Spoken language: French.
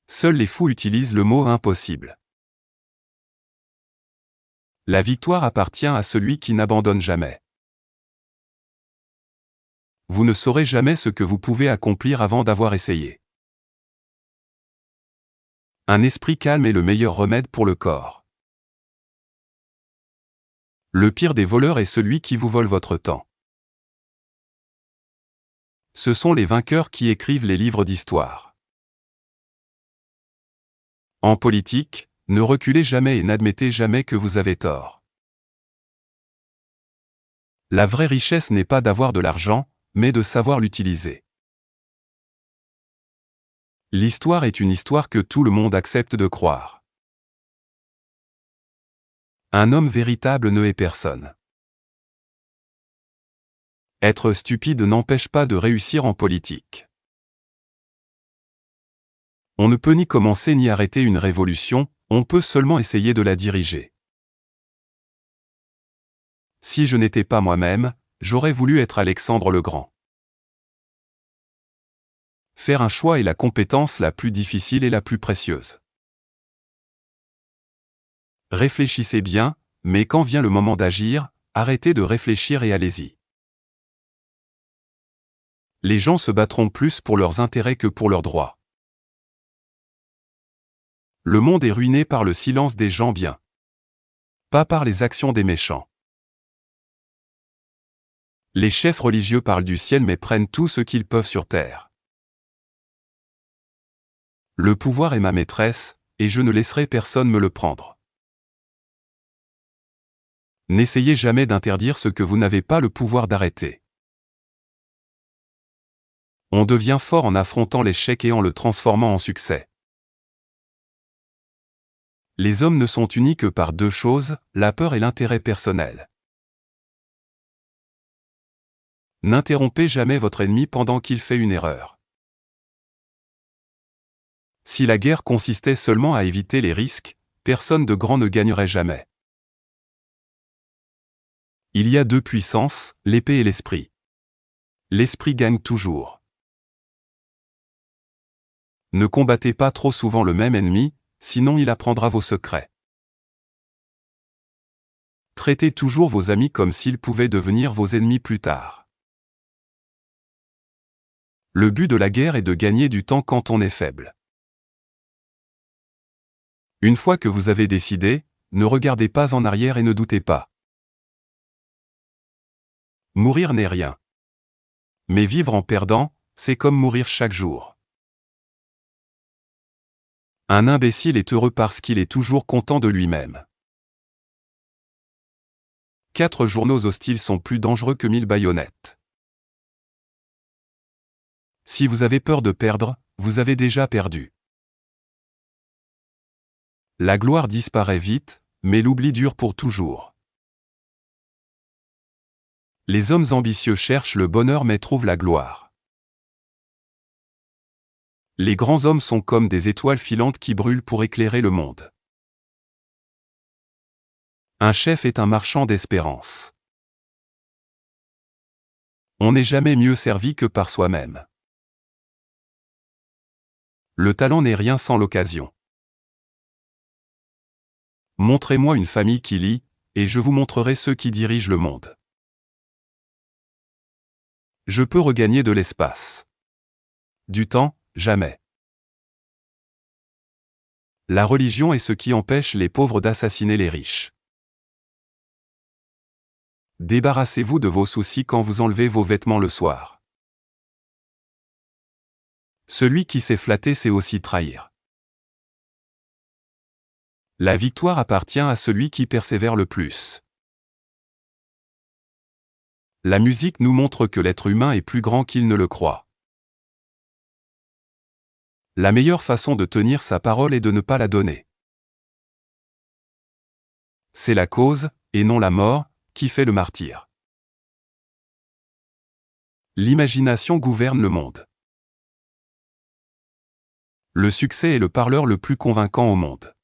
Seuls les fous utilisent le mot impossible. La victoire appartient à celui qui n'abandonne jamais. Vous ne saurez jamais ce que vous pouvez accomplir avant d'avoir essayé. Un esprit calme est le meilleur remède pour le corps. Le pire des voleurs est celui qui vous vole votre temps. Ce sont les vainqueurs qui écrivent les livres d'histoire. En politique, ne reculez jamais et n'admettez jamais que vous avez tort. La vraie richesse n'est pas d'avoir de l'argent, mais de savoir l'utiliser. L'histoire est une histoire que tout le monde accepte de croire. Un homme véritable ne hait personne. Être stupide n'empêche pas de réussir en politique. On ne peut ni commencer ni arrêter une révolution, on peut seulement essayer de la diriger. Si je n'étais pas moi-même, j'aurais voulu être Alexandre le Grand. Faire un choix est la compétence la plus difficile et la plus précieuse. Réfléchissez bien, mais quand vient le moment d'agir, arrêtez de réfléchir et allez-y. Les gens se battront plus pour leurs intérêts que pour leurs droits. Le monde est ruiné par le silence des gens bien. Pas par les actions des méchants. Les chefs religieux parlent du ciel mais prennent tout ce qu'ils peuvent sur terre. Le pouvoir est ma maîtresse, et je ne laisserai personne me le prendre. N'essayez jamais d'interdire ce que vous n'avez pas le pouvoir d'arrêter. On devient fort en affrontant l'échec et en le transformant en succès. Les hommes ne sont unis que par deux choses, la peur et l'intérêt personnel. N'interrompez jamais votre ennemi pendant qu'il fait une erreur. Si la guerre consistait seulement à éviter les risques, personne de grand ne gagnerait jamais. Il y a deux puissances, l'épée et l'esprit. L'esprit gagne toujours. Ne combattez pas trop souvent le même ennemi, sinon il apprendra vos secrets. Traitez toujours vos amis comme s'ils pouvaient devenir vos ennemis plus tard. Le but de la guerre est de gagner du temps quand on est faible. Une fois que vous avez décidé, ne regardez pas en arrière et ne doutez pas. Mourir n'est rien. Mais vivre en perdant, c'est comme mourir chaque jour. Un imbécile est heureux parce qu'il est toujours content de lui-même. 4 journaux hostiles sont plus dangereux que 1000 baïonnettes. Si vous avez peur de perdre, vous avez déjà perdu. La gloire disparaît vite, mais l'oubli dure pour toujours. Les hommes ambitieux cherchent le bonheur mais trouvent la gloire. Les grands hommes sont comme des étoiles filantes qui brûlent pour éclairer le monde. Un chef est un marchand d'espérance. On n'est jamais mieux servi que par soi-même. Le talent n'est rien sans l'occasion. Montrez-moi une famille qui lit, et je vous montrerai ceux qui dirigent le monde. Je peux regagner de l'espace. Du temps, jamais. La religion est ce qui empêche les pauvres d'assassiner les riches. Débarrassez-vous de vos soucis quand vous enlevez vos vêtements le soir. Celui qui sait flatter sait aussi trahir. La victoire appartient à celui qui persévère le plus. La musique nous montre que l'être humain est plus grand qu'il ne le croit. La meilleure façon de tenir sa parole est de ne pas la donner. C'est la cause, et non la mort, qui fait le martyr. L'imagination gouverne le monde. Le succès est le parleur le plus convaincant au monde.